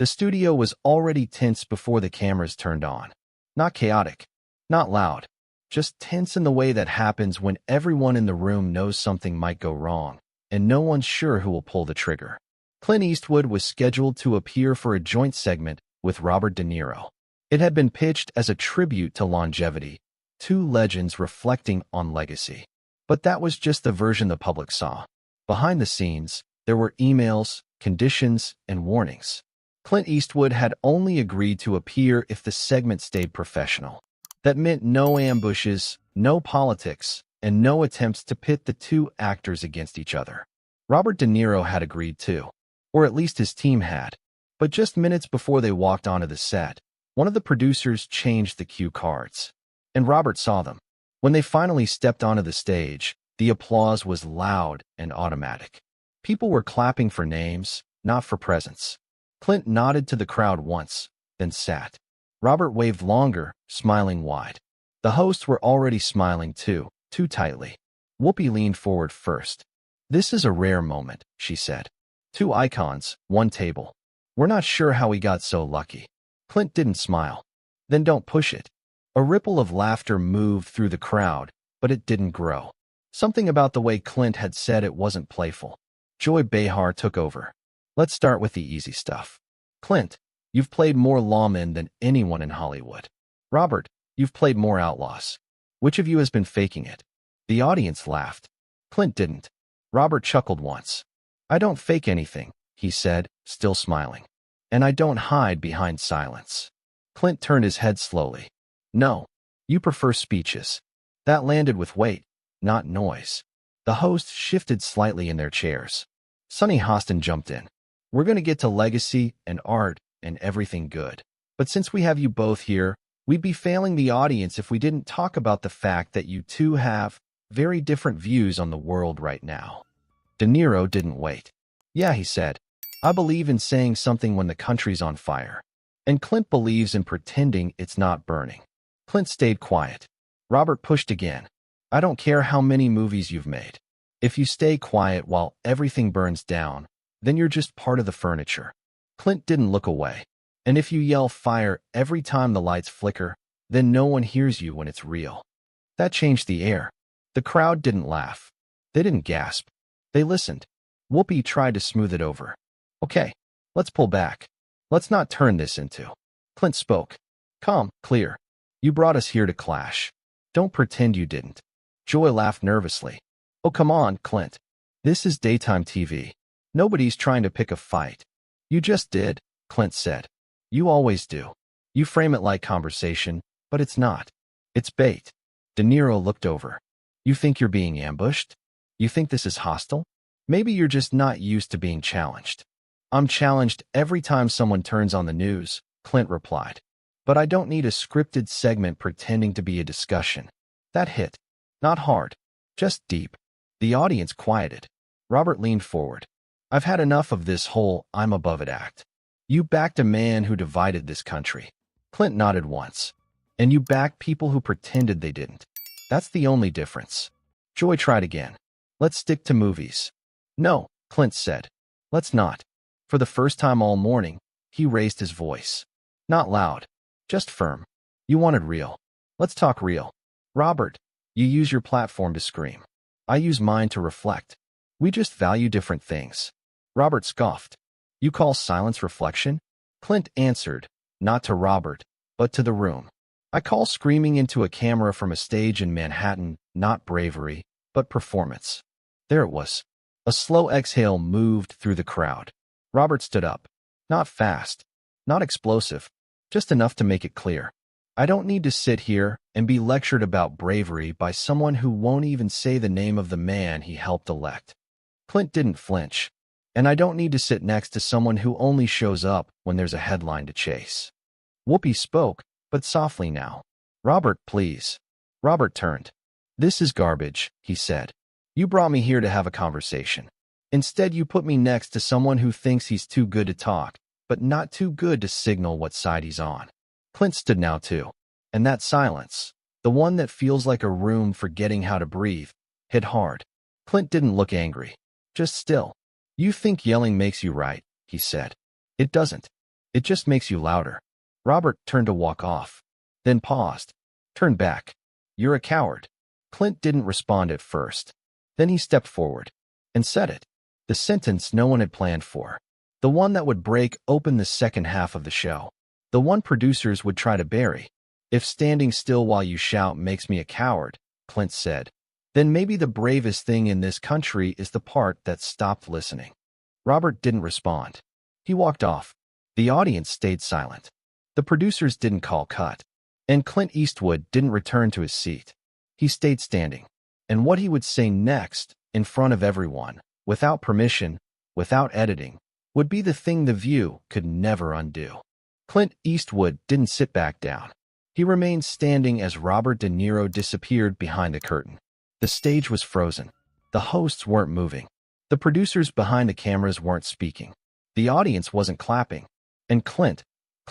The studio was already tense before the cameras turned on. Not chaotic, not loud, just tense in the way that happens when everyone in the room knows something might go wrong, and no one's sure who will pull the trigger. Clint Eastwood was scheduled to appear for a joint segment with Robert De Niro. It had been pitched as a tribute to longevity, two legends reflecting on legacy. But that was just the version the public saw. Behind the scenes, there were emails, conditions, and warnings. Clint Eastwood had only agreed to appear if the segment stayed professional. That meant no ambushes, no politics, and no attempts to pit the two actors against each other. Robert De Niro had agreed too, or at least his team had. But just minutes before they walked onto the set, one of the producers changed the cue cards. And Robert saw them. When they finally stepped onto the stage, the applause was loud and automatic. People were clapping for names, not for presence. Clint nodded to the crowd once, then sat. Robert waved longer, smiling wide. The hosts were already smiling too tightly. Whoopi leaned forward first. "This is a rare moment," she said. "Two icons, one table. We're not sure how we got so lucky." Clint didn't smile. "Then don't push it." A ripple of laughter moved through the crowd, but it didn't grow. Something about the way Clint had said it wasn't playful. Joy Behar took over. "Let's start with the easy stuff. Clint, you've played more lawmen than anyone in Hollywood. Robert, you've played more outlaws. Which of you has been faking it?" The audience laughed. Clint didn't. Robert chuckled once. "I don't fake anything," he said, still smiling. "And I don't hide behind silence." Clint turned his head slowly. "No, you prefer speeches." That landed with weight, not noise. The hosts shifted slightly in their chairs. Sonny Hostin jumped in. "We're going to get to legacy and art and everything good. But since we have you both here, we'd be failing the audience if we didn't talk about the fact that you two have very different views on the world right now." De Niro didn't wait. "Yeah," he said. "I believe in saying something when the country's on fire. And Clint believes in pretending it's not burning." Clint stayed quiet. Robert pushed again. "I don't care how many movies you've made. If you stay quiet while everything burns down, then you're just part of the furniture." Clint didn't look away. "And if you yell fire every time the lights flicker, then no one hears you when it's real." That changed the air. The crowd didn't laugh. They didn't gasp. They listened. Whoopi tried to smooth it over. "Okay, let's pull back. Let's not turn this into..." Clint spoke. "Calm, clear. You brought us here to clash. Don't pretend you didn't." Joy laughed nervously. "Oh, come on, Clint. This is daytime TV. Nobody's trying to pick a fight." "You just did," Clint said. "You always do. You frame it like conversation, but it's not. It's bait." De Niro looked over. "You think you're being ambushed? You think this is hostile? Maybe you're just not used to being challenged." "I'm challenged every time someone turns on the news," Clint replied. "But I don't need a scripted segment pretending to be a discussion." That hit. Not hard, just deep. The audience quieted. Robert leaned forward. "I've had enough of this whole I'm above it act. You backed a man who divided this country." Clint nodded once. "And you backed people who pretended they didn't. That's the only difference." Joy tried again. "Let's stick to movies." "No," Clint said. "Let's not." For the first time all morning, he raised his voice. Not loud, just firm. "You wanted real. Let's talk real. Robert, you use your platform to scream. I use mine to reflect. We just value different things." Robert scoffed. "You call silence reflection?" Clint answered, not to Robert, but to the room. "I call screaming into a camera from a stage in Manhattan not bravery, but performance." There it was. A slow exhale moved through the crowd. Robert stood up. Not fast, not explosive, just enough to make it clear. "I don't need to sit here and be lectured about bravery by someone who won't even say the name of the man he helped elect." Clint didn't flinch. "And I don't need to sit next to someone who only shows up when there's a headline to chase." Whoopi spoke, but softly now. "Robert, please." Robert turned. "This is garbage," he said. "You brought me here to have a conversation. Instead, you put me next to someone who thinks he's too good to talk, but not too good to signal what side he's on." Clint stood now too. And that silence, the one that feels like a room forgetting how to breathe, hit hard. Clint didn't look angry, just still. "You think yelling makes you right," he said. "It doesn't. It just makes you louder. Robert turned to walk off, then paused. Turned back. You're a coward. Clint didn't respond at first. Then he stepped forward and said it. The sentence no one had planned for. The one that would break open the second half of the show. The one producers would try to bury. If standing still while you shout makes me a coward, Clint said, then maybe the bravest thing in this country is the part that stopped listening. Robert didn't respond. He walked off. The audience stayed silent. The producers didn't call cut. And Clint Eastwood didn't return to his seat. He stayed standing. And what he would say next, in front of everyone, without permission, without editing, would be the thing the View could never undo. Clint Eastwood didn't sit back down. He remained standing as Robert De Niro disappeared behind the curtain. The stage was frozen. The hosts weren't moving. The producers behind the cameras weren't speaking. The audience wasn't clapping. And Clint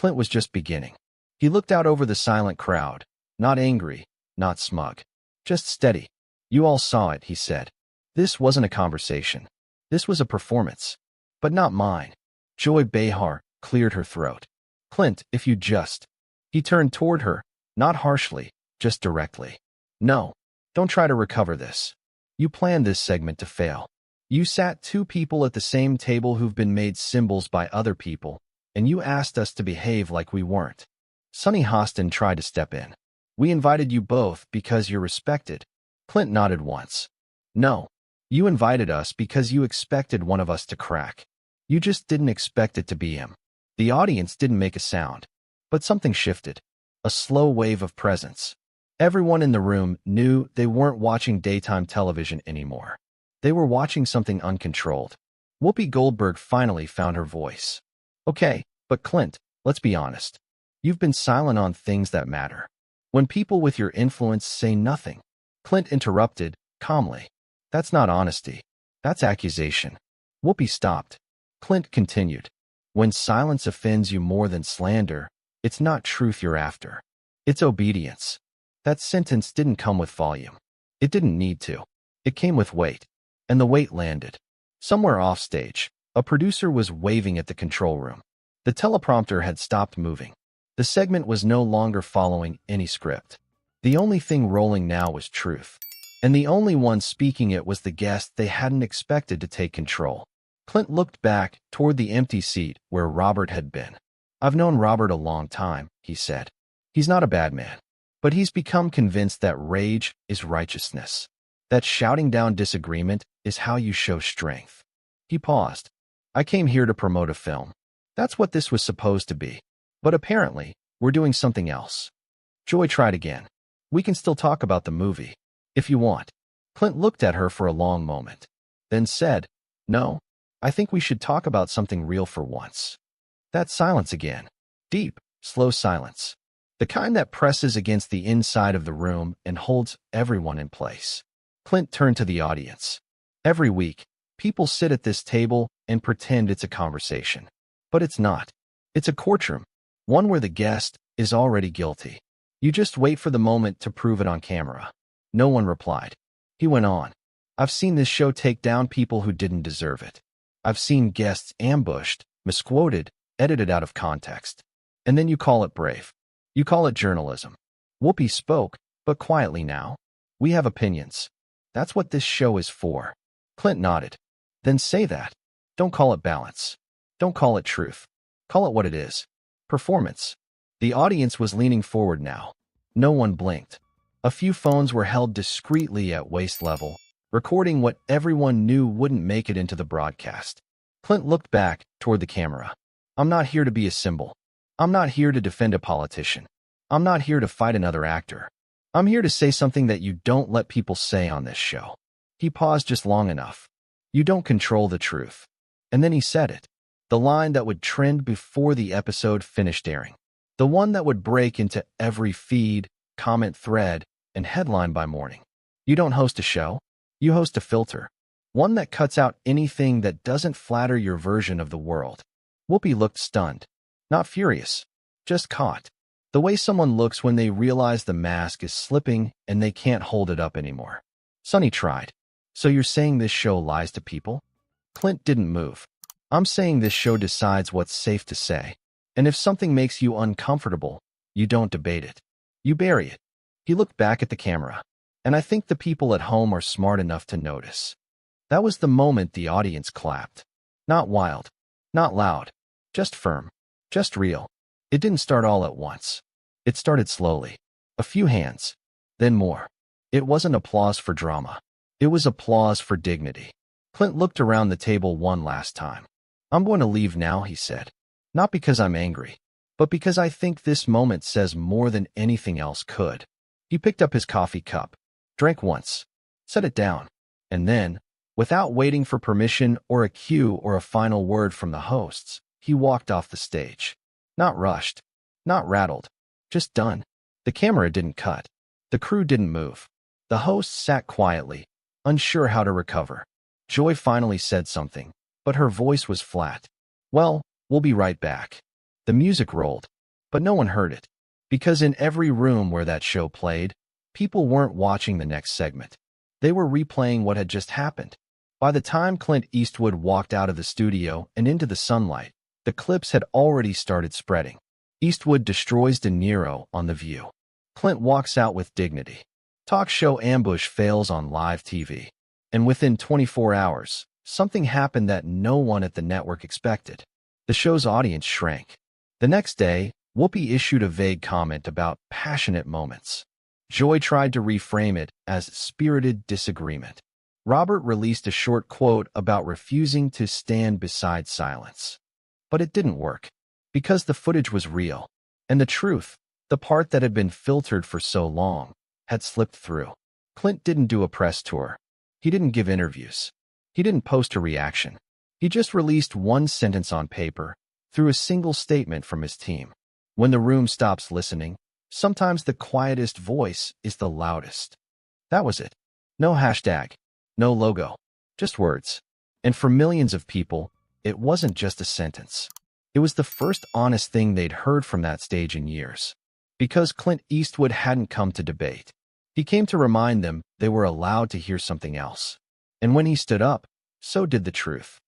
was just beginning. He looked out over the silent crowd, not angry, not smug, just steady. You all saw it, he said. This wasn't a conversation. This was a performance. But not mine. Joy Behar cleared her throat. Clint, if you just... He turned toward her, not harshly, just directly. No, don't try to recover this. You planned this segment to fail. You sat two people at the same table who've been made symbols by other people, and you asked us to behave like we weren't. Sonny Hostin tried to step in. We invited you both because you're respected. Clint nodded once. No, you invited us because you expected one of us to crack. You just didn't expect it to be him. The audience didn't make a sound. But something shifted. A slow wave of presence. Everyone in the room knew they weren't watching daytime television anymore. They were watching something uncontrolled. Whoopi Goldberg finally found her voice. Okay, but Clint, let's be honest. You've been silent on things that matter. When people with your influence say nothing. Clint interrupted, calmly. That's not honesty. That's accusation. Whoopi stopped. Clint continued. When silence offends you more than slander, it's not truth you're after. It's obedience. That sentence didn't come with volume. It didn't need to. It came with weight. And the weight landed. Somewhere offstage, a producer was waving at the control room. The teleprompter had stopped moving. The segment was no longer following any script. The only thing rolling now was truth. And the only one speaking it was the guest they hadn't expected to take control. Clint looked back toward the empty seat where Robert had been. I've known Robert a long time, he said. He's not a bad man. But he's become convinced that rage is righteousness. That shouting down disagreement is how you show strength. He paused. I came here to promote a film. That's what this was supposed to be. But apparently, we're doing something else. Joy tried again. We can still talk about the movie, if you want. Clint looked at her for a long moment, then said, No, I think we should talk about something real for once. That silence again. Deep, slow silence. The kind that presses against the inside of the room and holds everyone in place. Clint turned to the audience. Every week, people sit at this table and pretend it's a conversation. But it's not. It's a courtroom. One where the guest is already guilty. You just wait for the moment to prove it on camera. No one replied. He went on. I've seen this show take down people who didn't deserve it. I've seen guests ambushed, misquoted, edited out of context. And then you call it brave. You call it journalism. Whoopi spoke, but quietly now. We have opinions. That's what this show is for. Clint nodded. Then say that. Don't call it balance. Don't call it truth. Call it what it is. Performance. The audience was leaning forward now. No one blinked. A few phones were held discreetly at waist level, recording what everyone knew wouldn't make it into the broadcast. Clint looked back toward the camera. I'm not here to be a symbol. I'm not here to defend a politician. I'm not here to fight another actor. I'm here to say something that you don't let people say on this show. He paused just long enough. You don't control the truth. And then he said it. The line that would trend before the episode finished airing. The one that would break into every feed, comment thread, and headline by morning. You don't host a show. You host a filter. One that cuts out anything that doesn't flatter your version of the world. Whoopi looked stunned. Not furious. Just caught. The way someone looks when they realize the mask is slipping and they can't hold it up anymore. Sonny tried. So you're saying this show lies to people? Clint didn't move. I'm saying this show decides what's safe to say. And if something makes you uncomfortable, you don't debate it. You bury it. He looked back at the camera, and I think the people at home are smart enough to notice. That was the moment the audience clapped. Not wild, not loud, just firm, just real. It didn't start all at once. It started slowly. A few hands, then more. It wasn't applause for drama. It was applause for dignity. Clint looked around the table one last time. "I'm going to leave now," he said. "Not because I'm angry, but because I think this moment says more than anything else could." He picked up his coffee cup, drank once, set it down, and then, without waiting for permission or a cue or a final word from the hosts, he walked off the stage. Not rushed, not rattled, just done. The camera didn't cut. The crew didn't move. The hosts sat quietly, unsure how to recover. Joy finally said something, but her voice was flat. "Well, we'll be right back." The music rolled, but no one heard it, because in every room where that show played, people weren't watching the next segment. They were replaying what had just happened. By the time Clint Eastwood walked out of the studio and into the sunlight, the clips had already started spreading. Eastwood destroys De Niro on The View. Clint walks out with dignity. Talk show ambush fails on live TV. And within 24 hours, something happened that no one at the network expected. The show's audience shrank. The next day, Whoopi issued a vague comment about passionate moments. Joy tried to reframe it as spirited disagreement. Robert released a short quote about refusing to stand beside silence. But it didn't work, because the footage was real, and the truth, the part that had been filtered for so long, had slipped through. Clint didn't do a press tour. He didn't give interviews. He didn't post a reaction. He just released one sentence on paper, through a single statement from his team. When the room stops listening, sometimes the quietest voice is the loudest. That was it. No hashtag, no logo, just words. And for millions of people, it wasn't just a sentence. It was the first honest thing they'd heard from that stage in years. Because Clint Eastwood hadn't come to debate. He came to remind them they were allowed to hear something else. And when he stood up, so did the truth.